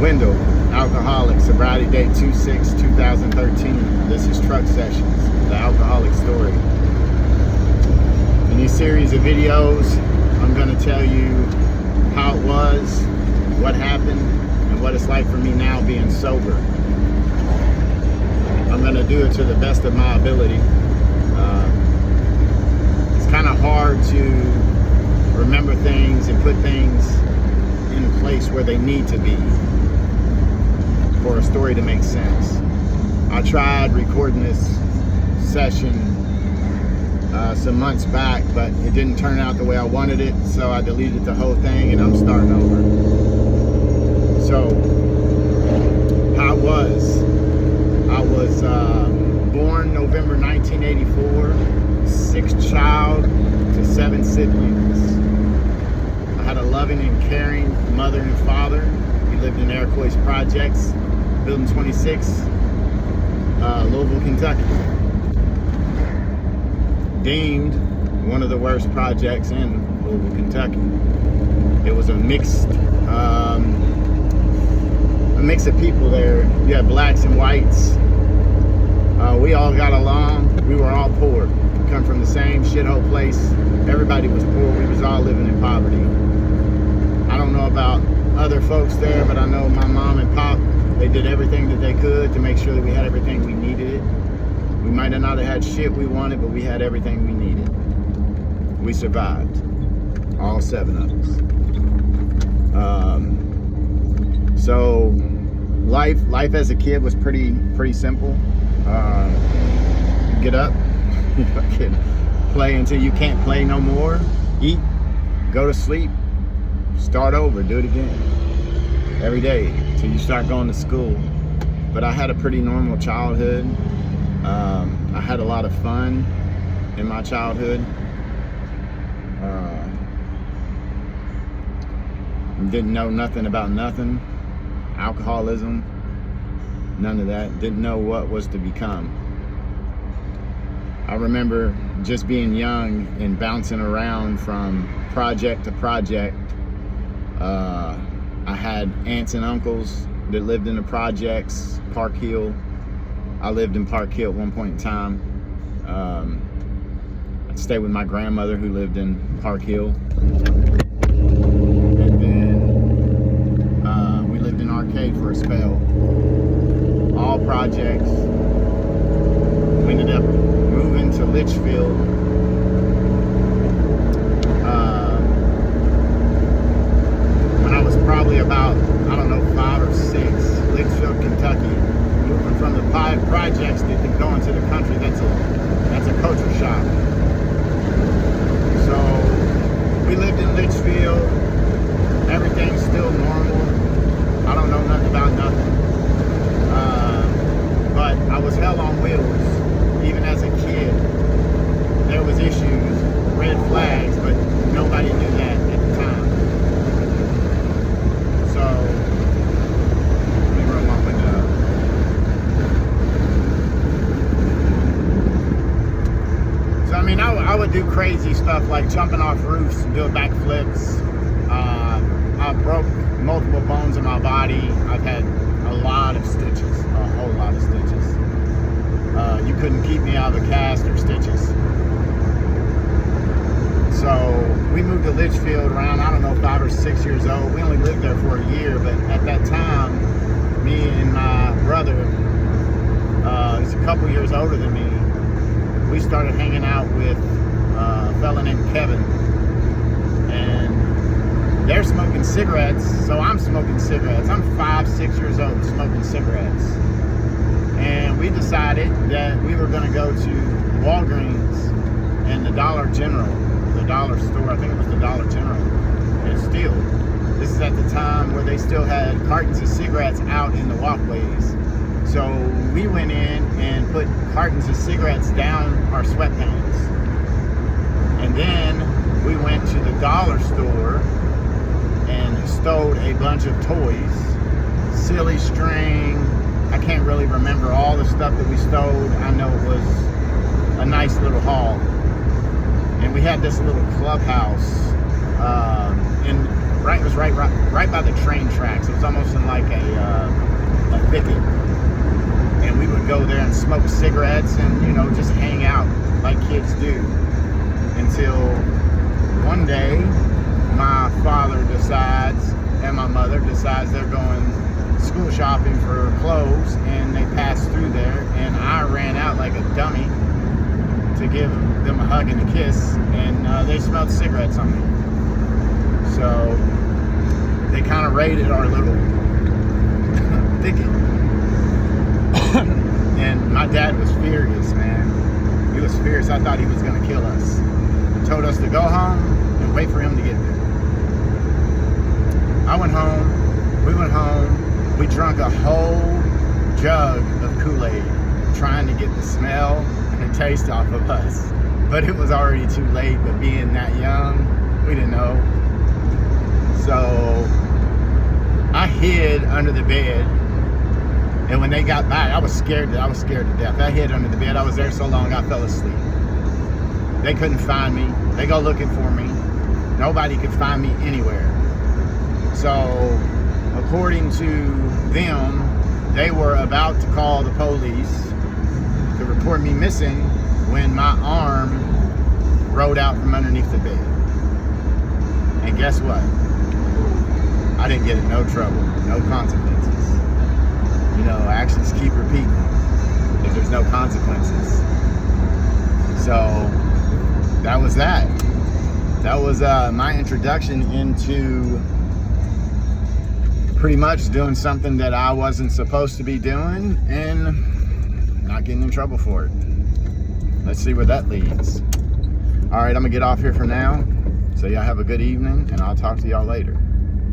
Wendell, alcoholic, sobriety date 2/6/2013. This is Truck Sessions, the alcoholic story. In these series of videos, I'm going to tell you how it was, what happened, and what it's like for me now being sober. I'm going to do it to the best of my ability. It's kind of hard to remember things and put things in place where they need to be for a story to make sense. I tried recording this session some months back, but it didn't turn out the way I wanted it, so I deleted the whole thing and I'm starting over. So, how I was born November 1984, sixth child to 7 siblings. I had a loving and caring mother and father. We lived in Iroquois Projects, Building 26, Louisville, Kentucky. Deemed one of the worst projects in Louisville, Kentucky. It was a mix of people there. You had blacks and whites. We all got along. We were all poor. We come from the same shithole place. Everybody was poor. We was all living in poverty. I don't know about other folks there, but I know my mom and pop, they did everything that they could to make sure that we had everything we needed. We might have not had shit we wanted, but we had everything we needed. We survived. All 7 of us. So life as a kid was pretty simple. Get up, play until you can't play no more, eat, go to sleep, start over, do it again. Every day till you start going to school. But I had a pretty normal childhood. I had a lot of fun in my childhood. Didn't know nothing about nothing. Alcoholism, none of that. Didn't know what was to become. I remember just being young and bouncing around from project to project. I had aunts and uncles that lived in the projects, Park Hill. I lived in Park Hill at one point in time. I'd stay with my grandmother who lived in Park Hill. And then we lived in Arcade for a spell. All projects. We ended up moving to Litchfield. When I was probably about, 5 or 6, Litchfield, Kentucky. Moving from the projects to going to the country, that's a culture shock. So we lived in Litchfield. Everything's still normal. I don't know nothing about nothing. But I was hell on wheels. Even as a kid, there was issues, red flags, but nobody knew that at the time. So let me roll my window up. So I would do crazy stuff like jumping off roofs and doing backflips. I broke multiple bones in my body. I've had a lot of stitches, a whole lot of stitches. You couldn't keep me out of the cast or stitches. So we moved to Litchfield around, 5 or 6 years old. We only lived there for a year, but at that time, me and my brother, he's a couple years older than me, we started hanging out with a fella named Kevin. And they're smoking cigarettes, so I'm smoking cigarettes. I'm 5, 6 years old smoking cigarettes. And we decided that we were going to go to Walgreens and the Dollar General, the dollar store, I think it was the Dollar General, and still, this is at the time where they still had cartons of cigarettes out in the walkways. So we went in and put cartons of cigarettes down our sweatpants. And then we went to the dollar store and stole a bunch of toys, silly string. I can't really remember all the stuff that we stole. I know it was a nice little haul. And we had this little clubhouse It was right by the train tracks. It was almost in like a thicket. And we would go there and smoke cigarettes and, you know, just hang out like kids do. Until one day, my father decides and my mother decides they're going school shopping for clothes, and they pass through there, and I ran out like a dummy to give them a hug and a kiss, and they smelled cigarettes on me. So they kind of raided our little thicket. And my dad was furious, man. He was furious. I thought he was going to kill us. He told us to go home and wait for him to get there. I went home. We went home. We drank a whole jug of Kool-Aid trying to get the smell and the taste off of us. But it was already too late. But being that young, we didn't know. So I hid under the bed. And when they got back, I was scared to death. I hid under the bed. I was there so long I fell asleep. They couldn't find me. They go looking for me. Nobody could find me anywhere. So according to them, they were about to call the police to report me missing when my arm rode out from underneath the bed. And guess what? I didn't get in no trouble, no consequences. You know, actions keep repeating if there's no consequences. So that was that. That was my introduction into pretty much doing something that I wasn't supposed to be doing and not getting in trouble for it. Let's see where that leads. All right, I'm gonna get off here for now. So y'all have a good evening, and I'll talk to y'all later.